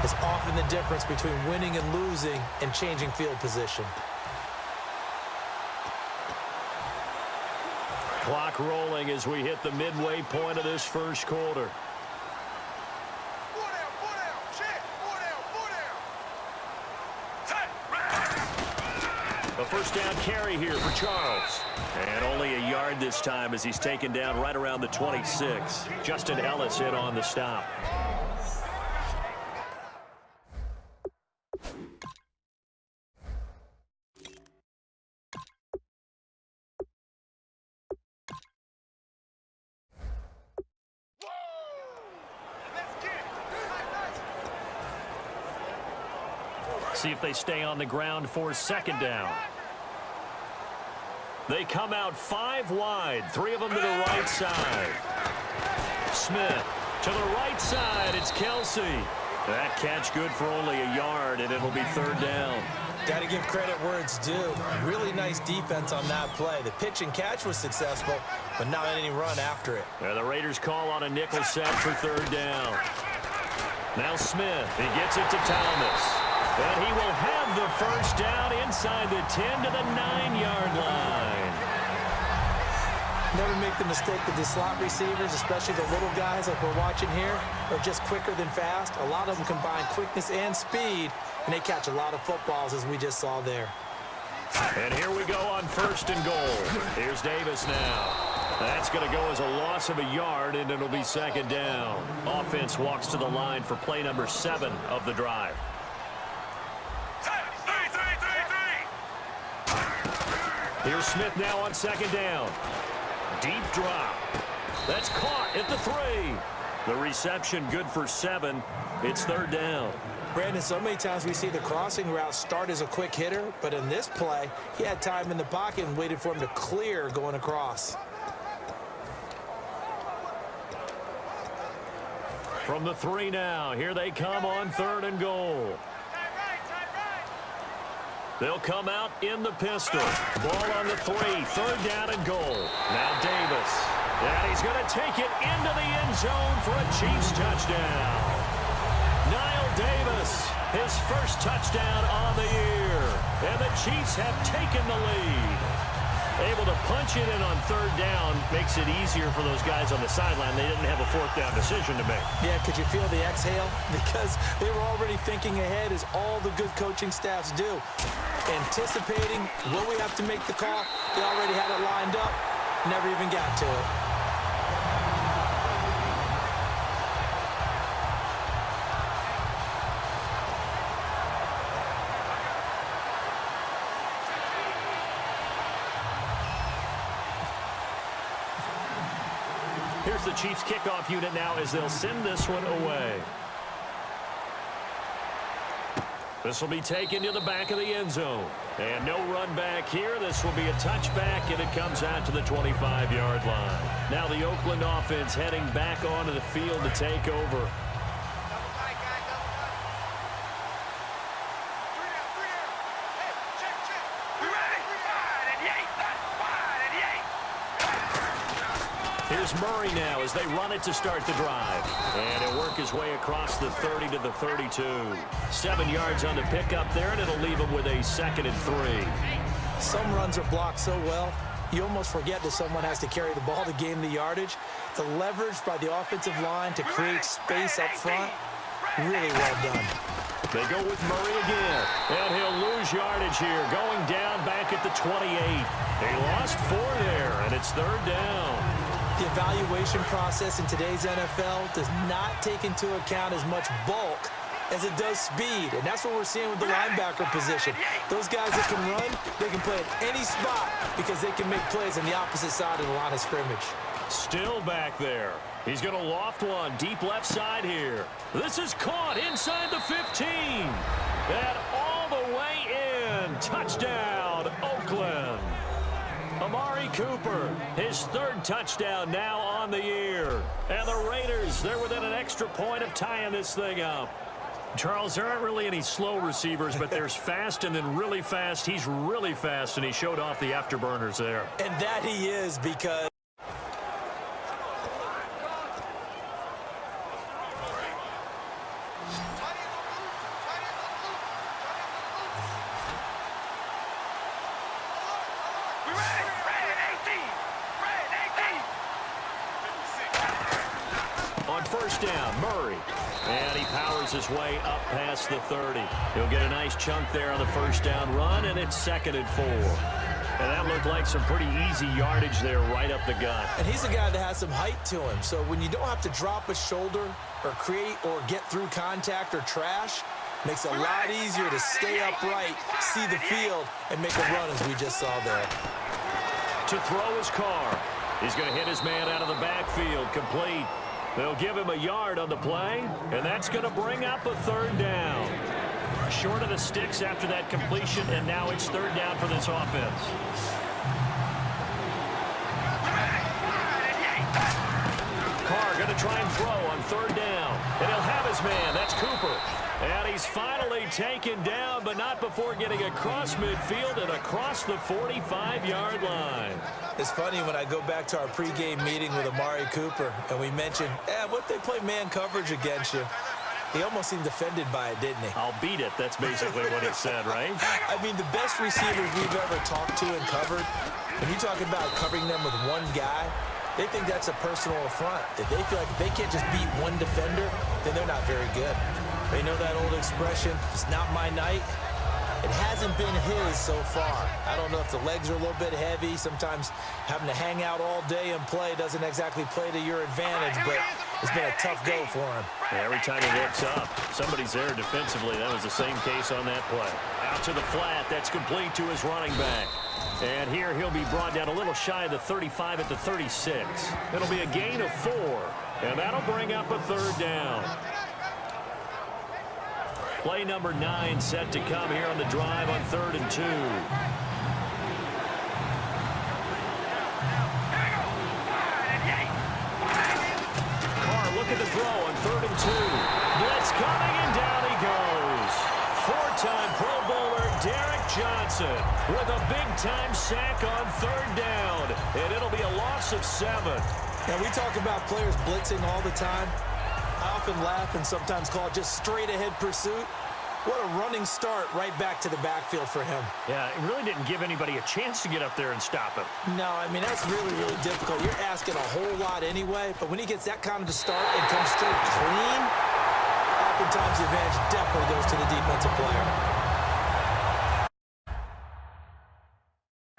is often the difference between winning and losing and changing field position. Clock rolling as we hit the midway point of this first quarter. A first down carry here for Charles. And only a yard this time as he's taken down right around the 26. Justin Ellis hit on the stop. See if they stay on the ground for second down. They come out 5 wide, 3 of them to the right side. Smith to the right side. It's Kelsey. That catch good for only a yard, and it'll be third down. Got to give credit where it's due. Really nice defense on that play. The pitch and catch was successful, but not any run after it. The Raiders call on a nickel set for third down. Now Smith. He gets it to Thomas. And he will have the first down inside the 10 to the 9-yard line. Never make the mistake that the slot receivers, especially the little guys like we're watching here, are just quicker than fast. A lot of them combine quickness and speed, and they catch a lot of footballs, as we just saw there. And here we go on first and goal. Here's Davis now. That's going to go as a loss of a yard, and it'll be second down. Offense walks to the line for play number 7 of the drive. Here's Smith now on second down. Deep drop. That's caught at the 3. The reception good for 7. It's third down. Brandon, so many times we see the crossing route start as a quick hitter, but in this play, he had time in the pocket and waited for him to clear going across. From the 3 now, here they come on third and goal. They'll come out in the pistol. Ball on the 3. Third down and goal. Now Davis. And he's going to take it into the end zone for a Chiefs touchdown. Niall Davis, his first touchdown on the year. And the Chiefs have taken the lead. Able to punch it in on third down makes it easier for those guys on the sideline. They didn't have a fourth down decision to make. Yeah, could you feel the exhale? Because they were already thinking ahead, as all the good coaching staffs do. Anticipating, will we have to make the call? They already had it lined up. Never even got to it. Here's the Chiefs kickoff unit now as they'll send this one away. This will be taken to the back of the end zone. And no run back here. This will be a touchback, and it comes out to the 25-yard line. Now the Oakland offense heading back onto the field to take over. Here's Murray now as they run it to start the drive. And he'll work his way across the 30 to the 32. 7 yards on the pickup there, and it'll leave him with a 2nd and 3. Some runs are blocked so well, you almost forget that someone has to carry the ball to gain the yardage. The leverage by the offensive line to create space up front, really well done. They go with Murray again, and he'll lose yardage here, going down back at the 28. He lost 4 there, and it's third down. The evaluation process in today's NFL does not take into account as much bulk as it does speed, and that's what we're seeing with the linebacker position. Those guys that can run, they can play at any spot because they can make plays on the opposite side of the line of scrimmage. Still back there. He's going to loft one deep left side here. This is caught inside the 15. And all the way in. Touchdown, Oakland. Amari Cooper, his 3rd touchdown now on the year. And the Raiders, they're within an extra point of tying this thing up. Charles, there aren't really any slow receivers, but there's fast and then really fast. He's really fast, and he showed off the afterburners there. And that he is, because on first down, Murray. And he powers his way up past the 30. He'll get a nice chunk there on the first down run, and it's 2nd and 4. And that looked like some pretty easy yardage there right up the gut. And he's a guy that has some height to him. So when you don't have to drop a shoulder or create or get through contact or trash, makes it a lot easier to stay upright, see the field, and make a run as we just saw there. To throw his car. He's going to hit his man out of the backfield, complete. They'll give him a yard on the play, and that's going to bring up a 3rd down. Short of the sticks after that completion, and now it's 3rd down for this offense. Carr going to try and throw on 3rd down, and he'll have his man. That's Cooper. And he's finally taken down, but not before getting across midfield and across the 45-yard line. It's funny when I go back to our pregame meeting with Amari Cooper, and we mentioned, what if they play man coverage against you? He almost seemed offended by it, didn't he? I'll beat it. That's basically what he said, right? I mean, the best receivers we've ever talked to and covered, when you talk about covering them with one guy, they think that's a personal affront. If they feel like they can't just beat one defender, then they're not very good. They know that old expression, it's not my night. It hasn't been his so far. I don't know if the legs are a little bit heavy. Sometimes having to hang out all day and play doesn't exactly play to your advantage, but it's been a tough go for him. Yeah, every time he looks up, somebody's there defensively. That was the same case on that play. Out to the flat. That's complete to his running back. And here he'll be brought down a little shy of the 35 at the 36. It'll be a gain of 4, and that'll bring up a 3rd down. Play number 9 set to come here on the drive on 3rd and 2. Carr looking to throw on 3rd and 2. Blitz coming, and down he goes. 4-time Pro Bowler Derek Johnson with a big-time sack on 3rd down. And it'll be a loss of 7. Now, we talk about players blitzing all the time. I often laugh and sometimes call it just straight-ahead pursuit. What a running start right back to the backfield for him. Yeah, it really didn't give anybody a chance to get up there and stop him. No, I mean, that's really, really difficult. You're asking a whole lot anyway, but when he gets that kind of a start and comes straight clean, oftentimes the advantage definitely goes to the defensive player.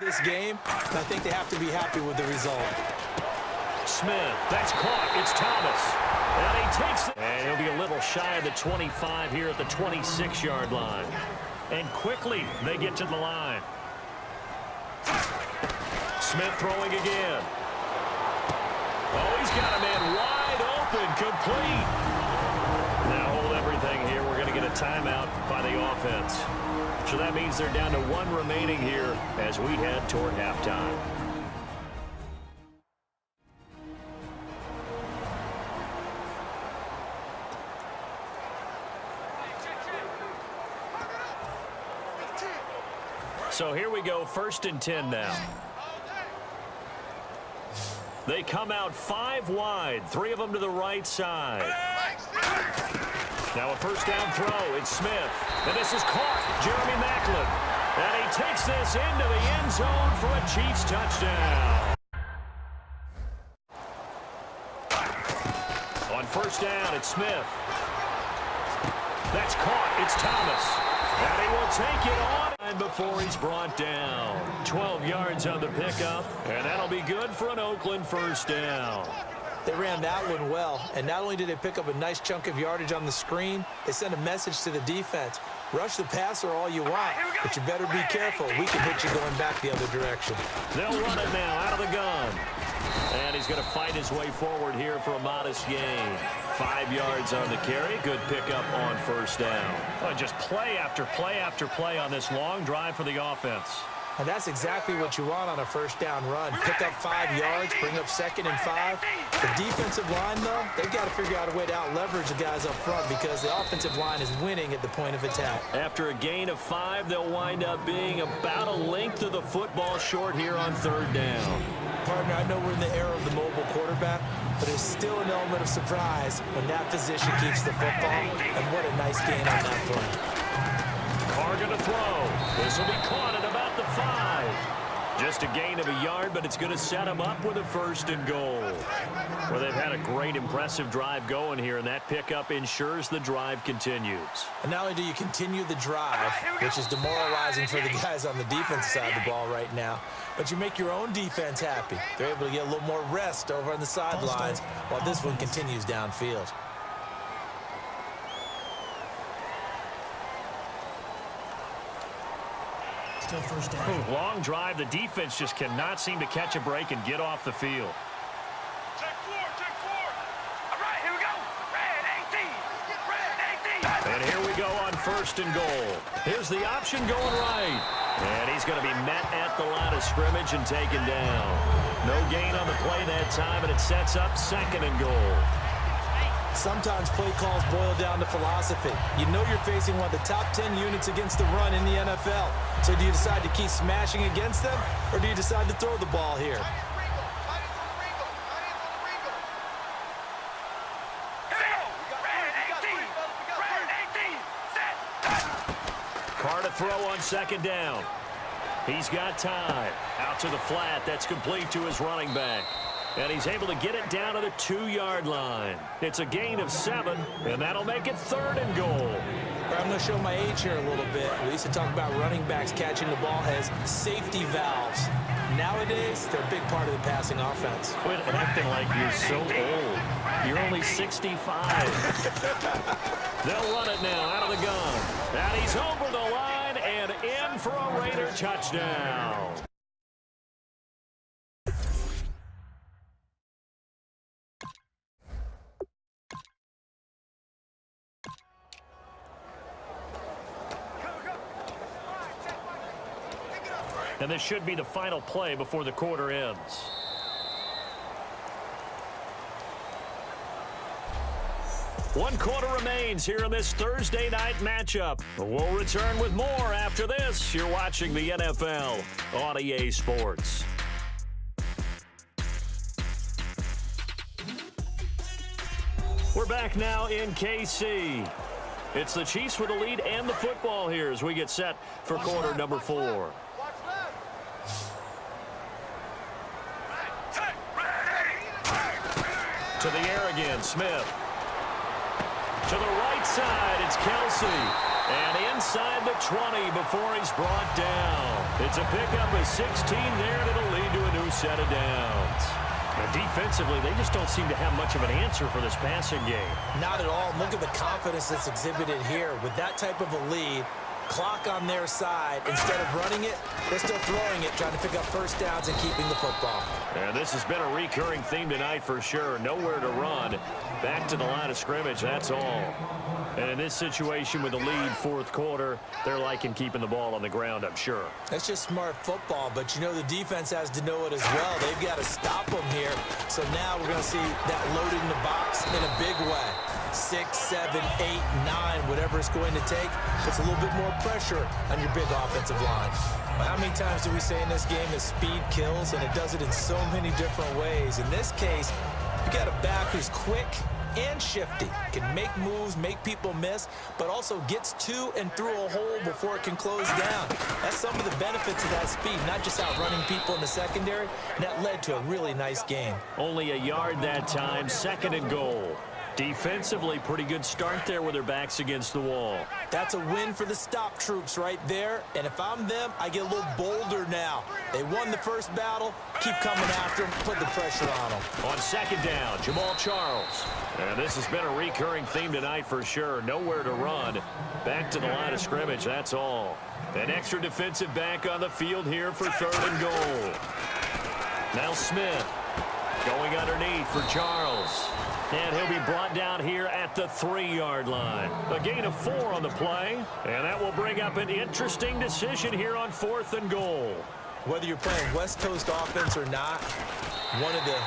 This game, I think they have to be happy with the result. Smith, that's caught. It's Thomas. And he takes it. And he'll be a little shy of the 25 here at the 26-yard line. And quickly, they get to the line. Smith throwing again. Oh, he's got a man wide open, complete. Now hold everything here. We're going to get a timeout by the offense. So that means they're down to 1 remaining here as we head toward halftime. So here we go, 1st and 10 now. They come out 5 wide, 3 of them to the right side. Now a 1st down throw, it's Smith. And this is caught, Jeremy Maclin. And he takes this into the end zone for a Chiefs touchdown. On 1st down, it's Smith. That's caught, it's Thomas. And he will take it on before he's brought down. 12 yards on the pickup, and that'll be good for an Oakland 1st down. They ran that one well, and not only did they pick up a nice chunk of yardage on the screen, they sent a message to the defense. Rush the passer all you want, but you better be careful. We can hit you going back the other direction. They'll run it now out of the gun. And he's going to fight his way forward here for a modest gain. 5 yards on the carry. Good pickup on 1st down. Oh, just play after play after play on this long drive for the offense. And that's exactly what you want on a 1st down run. Pick up 5 yards, bring up 2nd and 5. The defensive line, though, they've got to figure out a way to out-leverage the guys up front because the offensive line is winning at the point of attack. After a gain of 5, they'll wind up being about a length of the football short here on 3rd down. Partner, I know we're in the era of the mobile quarterback, but there's still an element of surprise when that position keeps the football. And what a nice gain on that play. Carr going to throw. This will be caught at about the 5. Just a gain of a yard, but it's going to set them up with a 1st and goal. Well, they've had a great, impressive drive going here, and that pickup ensures the drive continues. And not only do you continue the drive, which is demoralizing for the guys on the defensive side of the ball right now, but you make your own defense happy. They're able to get a little more rest over on the sidelines while this one continues downfield. Still 1st down. Long drive. The defense just cannot seem to catch a break and get off the field. Check 4. All right, here we go. Red 18. And here we go on 1st and goal. Here's the option going right. And he's going to be met at the line of scrimmage and taken down. No gain on the play that time, and it sets up 2nd and goal. Sometimes play calls boil down to philosophy. You know you're facing one of the top 10 units against the run in the NFL. So do you decide to keep smashing against them, or do you decide to throw the ball here? Carr to throw on 2nd down. He's got time. Out to the flat. That's complete to his running back. And he's able to get it down to the 2-yard line. It's a gain of 7, and that'll make it 3rd and goal. I'm going to show my age here a little bit. We used to talk about running backs catching the ball as safety valves. Nowadays, they're a big part of the passing offense. Quit acting like you're so old. You're only 65. They'll run it now out of the gun. And he's over the line and in for a Raider touchdown. And this should be the final play before the quarter ends. One quarter remains here in this Thursday night matchup. We'll return with more after this. You're watching the NFL on EA Sports. We're back now in KC. It's the Chiefs with the lead and the football here as we get set for quarter number 4. To the air again, Smith. To the right side, it's Kelsey. And inside the 20 before he's brought down. It's a pickup of 16 there, and it'll lead to a new set of downs. Now, defensively, they just don't seem to have much of an answer for this passing game. Not at all. Look at the confidence that's exhibited here. With that type of a lead, clock on their side, instead of running it, they're still throwing it, trying to pick up 1st downs and keeping the football. And this has been a recurring theme tonight for sure. Nowhere to run. Back to the line of scrimmage, that's all. And in this situation with the lead 4th quarter, they're liking keeping the ball on the ground, I'm sure. That's just smart football, but you know the defense has to know it as well. They've got to stop them here. So now we're going to see that loading the box in a big way. 6, 7, 8, 9, whatever it's going to take, puts a little bit more pressure on your big offensive line. How many times do we say in this game that speed kills, and it does it in so many different ways? In this case, you got a back who's quick and shifty, can make moves, make people miss, but also gets to and through a hole before it can close down. That's some of the benefits of that speed, not just outrunning people in the secondary, and that led to a really nice game. Only a yard that time, 2nd and goal. Defensively, pretty good start there with their backs against the wall. That's a win for the stop troops right there. And if I'm them, I get a little bolder now. They won the first battle. Keep coming after them. Put the pressure on them. On 2nd down, Jamal Charles. And this has been a recurring theme tonight for sure. Nowhere to run. Back to the line of scrimmage, that's all. An extra defensive back on the field here for 3rd and goal. Now Smith going underneath for Charles. And he'll be brought down here at the 3-yard line. A gain of 4 on the play. And that will bring up an interesting decision here on 4th and goal. Whether you're playing West Coast offense or not, one of the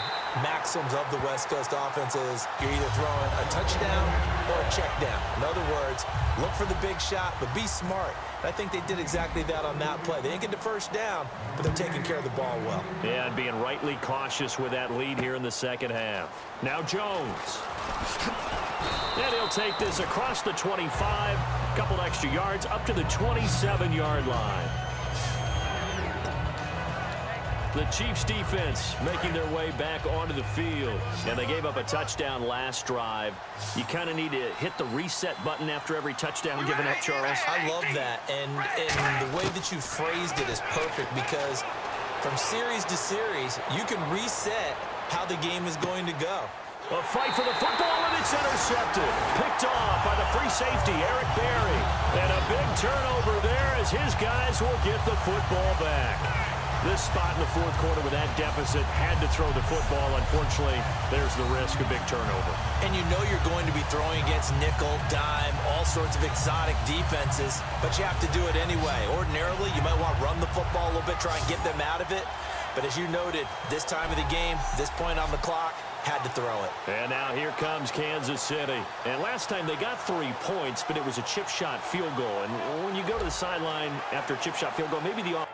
maxims of the West Coast offense is you're either throwing a touchdown or a check down. In other words, look for the big shot, but be smart. And I think they did exactly that on that play. They didn't get the first down, but they're taking care of the ball well. Yeah, and being rightly cautious with that lead here in the second half. Now Jones. And he'll take this across the 25, a couple extra yards up to the 27-yard line. The Chiefs defense making their way back onto the field. And they gave up a touchdown last drive. You kind of need to hit the reset button after every touchdown given up, Charles. I love that. And the way that you phrased it is perfect because from series to series, you can reset how the game is going to go. A fight for the football, and it's intercepted. Picked off by the free safety, Eric Berry. And a big turnover there as his guys will get the football back. This spot in the fourth quarter with that deficit had to throw the football. Unfortunately, there's the risk of big turnover. And you know you're going to be throwing against nickel, dime, all sorts of exotic defenses, but you have to do it anyway. Ordinarily, you might want to run the football a little bit, try and get them out of it. But as you noted, this time of the game, this point on the clock, had to throw it. And now here comes Kansas City. And last time they got 3 points, but it was a chip shot field goal. And when you go to the sideline after a chip shot field goal, maybe the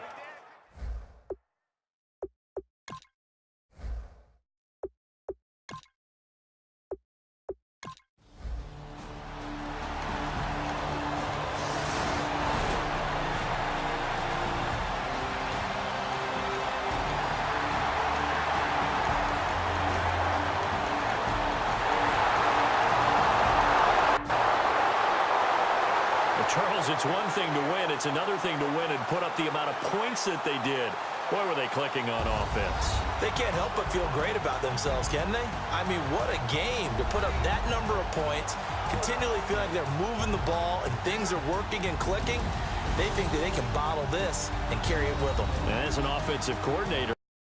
Charles, it's one thing to win. It's another thing to win and put up the amount of points that they did. Boy, were they clicking on offense. They can't help but feel great about themselves, can they? I mean, what a game to put up that number of points, continually feel like they're moving the ball and things are working and clicking. They think that they can bottle this and carry it with them. As an offensive coordinator,